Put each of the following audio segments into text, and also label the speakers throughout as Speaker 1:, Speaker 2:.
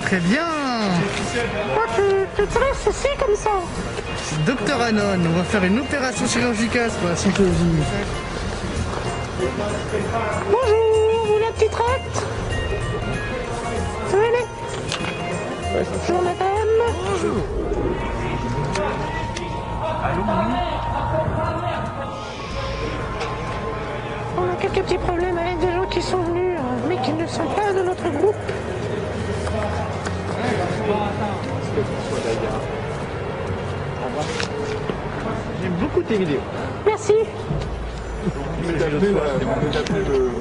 Speaker 1: Très bien.
Speaker 2: Tu traces ceci comme ça.
Speaker 1: Docteur Anon, on va faire une opération chirurgicale pour la cyclosie.
Speaker 2: Bonjour, vous la petite rate. Venez. Bonjour madame.
Speaker 1: Bonjour.
Speaker 2: On a quelques petits problèmes avec des gens qui sont venus, mais qui ne sont pas de notre groupe.
Speaker 1: J'aime beaucoup tes vidéos.
Speaker 2: Merci.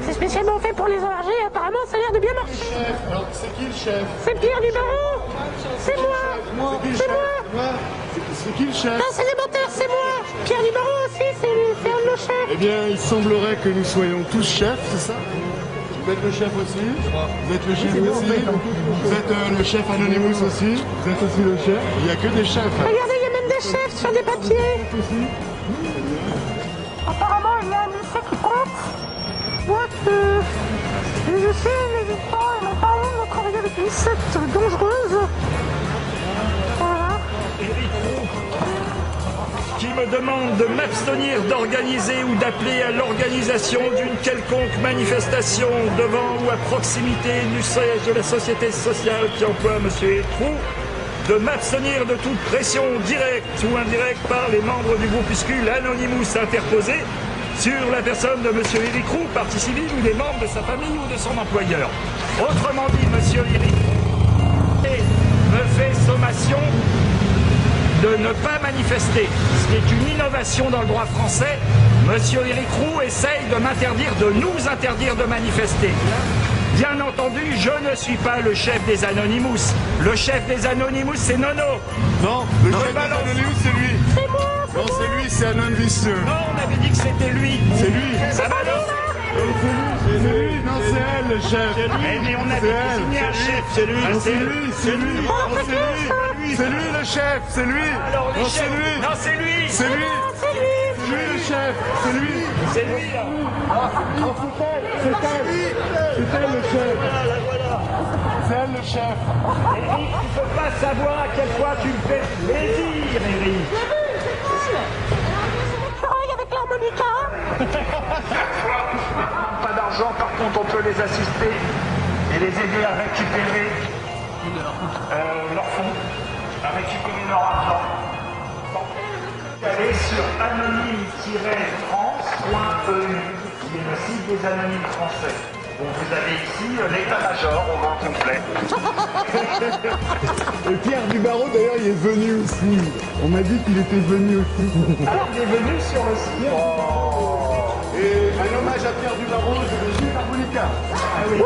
Speaker 2: C'est spécialement fait pour les ORG, apparemment ça a l'air de bien marcher.
Speaker 3: Alors c'est qui le chef?
Speaker 2: C'est Pierre Dubarreau. C'est moi. C'est moi.
Speaker 3: C'est qui le chef?
Speaker 2: Ah, c'est élémentaire, c'est moi. Pierre Dubarreau aussi, c'est un de nos chefs.
Speaker 3: Eh bien, il semblerait que nous soyons tous chefs, c'est ça? Vous êtes le chef aussi? Vous êtes le chef aussi? Vous êtes le chef Anonymous aussi? Vous êtes aussi le chef? Il n'y a que des chefs.
Speaker 2: Regardez, il y a même des chefs sur des papiers. Apparemment, il y a un lycée qui compte. Moi, je sais, les enfants, ils m'ont parlé de travailler avec une secte dangereuse. Voilà.
Speaker 4: Qui me demande de m'abstenir d'organiser ou d'appeler à l'organisation d'une quelconque manifestation devant ou à proximité du siège de la société sociale qui emploie M. Héroux, de m'abstenir de toute pression directe ou indirecte par les membres du groupuscule Anonymous interposé sur la personne de M. Éric Roux, partie civile ou des membres de sa famille ou de son employeur. Autrement dit, M. Éric me fait sommation de ne pas manifester, ce qui est une innovation dans le droit français. Monsieur Éric Roux essaye de m'interdire, de nous interdire de manifester. Bien entendu, je ne suis pas le chef des Anonymous. Le chef des Anonymous, c'est Nono.
Speaker 3: Non, le chef des Anonymous, c'est lui.
Speaker 2: C'est moi.
Speaker 3: Non, c'est lui, c'est Anon Vicieux.
Speaker 4: Non, on avait dit que c'était lui.
Speaker 3: C'est lui.
Speaker 4: Ah bah non,
Speaker 3: C'est lui, non, c'est elle, le chef.
Speaker 4: mais on avait désigné un chef. C'est lui.
Speaker 3: Non, c'est lui, c'est lui. Non, c'est lui. C'est lui le chef, c'est lui.
Speaker 4: Alors,
Speaker 3: Non, c'est lui.
Speaker 4: Non, c'est lui.
Speaker 3: C'est lui.
Speaker 2: C'est lui.
Speaker 3: C'est lui le chef, c'est lui.
Speaker 4: C'est lui, là.
Speaker 3: C'est elle le chef. C'est elle le chef.
Speaker 4: Eric, tu peux pas savoir à quel point tu me fais plaisir, Eric.
Speaker 2: Avec l'harmonica.
Speaker 4: Pas d'argent, par contre, on peut les assister et les aider à récupérer leur fonds, à récupérer leur argent. Allez sur anonyme-france.eu, qui est le site des anonymes français. Bon, vous avez ici l'état-major au grand complet.
Speaker 3: Et Pierre Dubarreau, d'ailleurs, il est venu aussi. On m'a dit qu'il était venu aussi.
Speaker 4: Alors, bienvenue sur le site.
Speaker 3: Et un hommage à Pierre Dubarreau, de Gilles Harmonica.
Speaker 4: Ah oui.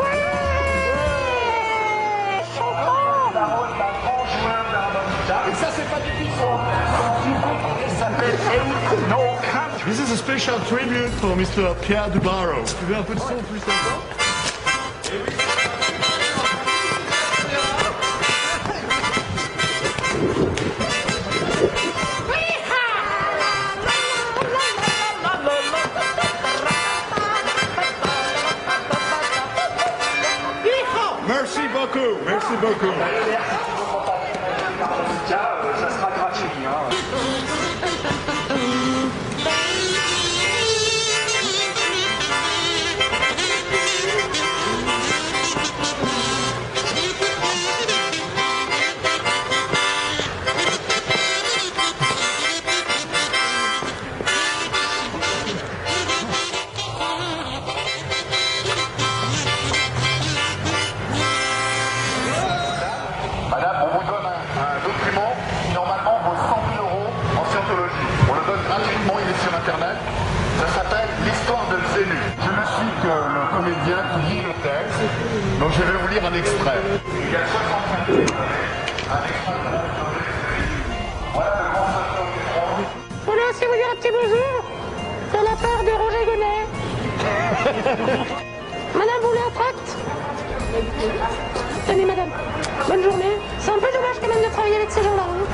Speaker 4: Parole d'un grand joueur d'harmonica.
Speaker 3: Et ça, c'est pas du tout son.
Speaker 4: Il s'appelle Ain't No Country.
Speaker 3: This is a special tribute for Mr. Pierre Dubarreau. Tu veux un peu de son plus sympa? Merci beaucoup, merci beaucoup.
Speaker 4: Ça sera gratuit. Hein.
Speaker 3: gratuitement, il est sur internet. Ça s'appelle l'histoire de Zénu. Je ne suis que le comédien qui lit le texte, donc je vais vous lire un extrait. Il y a 65 un extrait de voilà le grand socio.
Speaker 2: Voilà, si vous dire un petit bonjour de la part de Roger Gonnet. Madame, vous voulez un tract? Tenez, madame. Bonne journée. C'est un peu dommage quand même de travailler avec ces gens-là. Hein.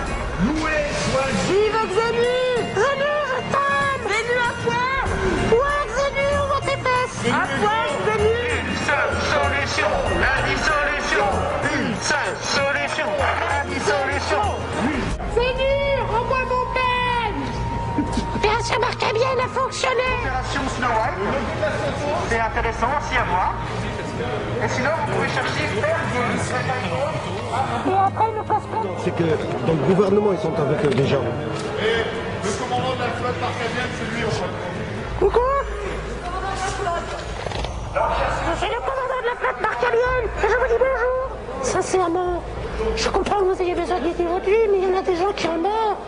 Speaker 2: Vive Xenu! Xenu, je t'aime! Xenu à poil! Ouais, Xenu, on va tes fesses! À poil, Xenu!
Speaker 5: Une seule solution, la dissolution. Une seule solution, la dissolution.
Speaker 2: Xenu, rends-moi mon peigne! Opération Marcabienne a fonctionné!
Speaker 5: Opération Snow White. C'est intéressant aussi à voir. Et sinon, vous pouvez chercher Fergie.
Speaker 2: Et après, il me passe pas.
Speaker 6: C'est que dans le gouvernement, ils sont avec des gens.
Speaker 3: Et le commandant de la flotte marcadienne, c'est lui, en fait.
Speaker 2: Coucou! Je suis le commandant de la flotte marcalienne et je vous dis bonjour! Sincèrement, je comprends que vous ayez besoin d'être aujourd'hui, mais il y en a des gens qui en meurent.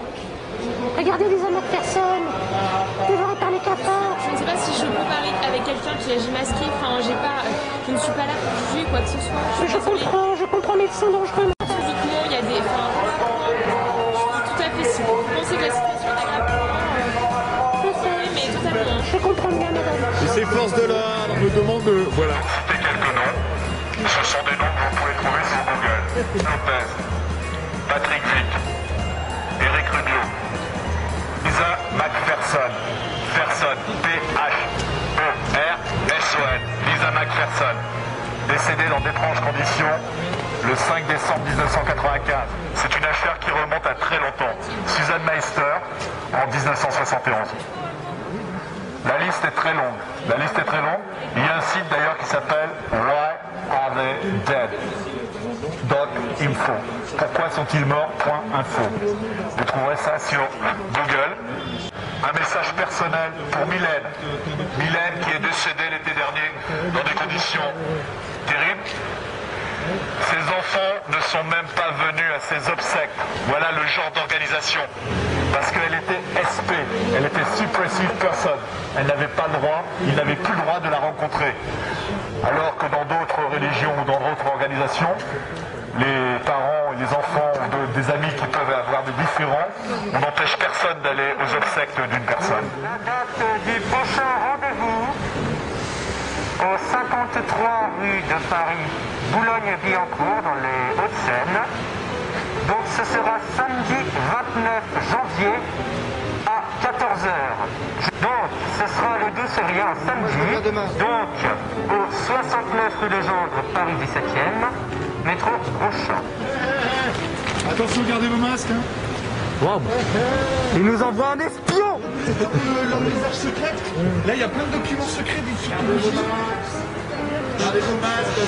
Speaker 2: Regardez les amas de personnes, dévorés par les cafards.
Speaker 7: Je ne sais pas si je peux parler avec quelqu'un qui agit masqué. Enfin, je ne suis pas là pour juger quoi que ce soit.
Speaker 2: Mais je comprends, mais ils sont dangereux.
Speaker 7: Physiquement, il y a des. Enfin, je suis tout à fait. Si vous pensez que la situation est agréable pour moi,
Speaker 2: Je sais,
Speaker 7: mais totalement.
Speaker 2: je comprends bien, madame.
Speaker 3: Et ces forces de l'ordre me demandent de... Voilà.
Speaker 5: Citez quelques noms. Ce sont des noms que vous pouvez trouver sur Google. Lopez, Patrick Vic, Eric Rubio, Lisa McPherson, P-H-E-R-S-O-N, Lisa McPherson, décédée dans d'étranges conditions le 5 décembre 1995. C'est une affaire qui remonte à très longtemps. Susan Meister en 1971. La liste est très longue. Il y a un site d'ailleurs qui s'appelle Why Are They Dead? .info. Pourquoi sont-ils morts? .info. Vous trouverez ça sur Google. Un message personnel pour Mylène. Mylène qui est décédée l'été dernier dans des conditions terribles. Ses enfants ne sont même pas venus à ses obsèques. Voilà le genre d'organisation. Parce qu'elle était SP, elle était suppressive person. Elle n'avait pas le droit, il n'avait plus le droit de la rencontrer. Alors que dans d'autres religions ou dans d'autres organisations, les parents et les enfants ou des amis qui peuvent avoir des différends, on n'empêche personne d'aller aux obsèques d'une personne. La date du prochain rendez-vous au 53 rue de Paris, Boulogne-Billancourt, dans les Hauts-de-Seine. Donc ce sera samedi 29 janvier à 14h. Donc ce sera le 2 février, un samedi. Donc au 69 rue de Gendre, Paris 17e, métro Auchan.
Speaker 3: Attention, gardez vos masques. Hein.
Speaker 6: Ils nous envoient un espion.
Speaker 1: Leur message secret. Là, il y a plein de documents secrets des
Speaker 3: Gardez vos masques.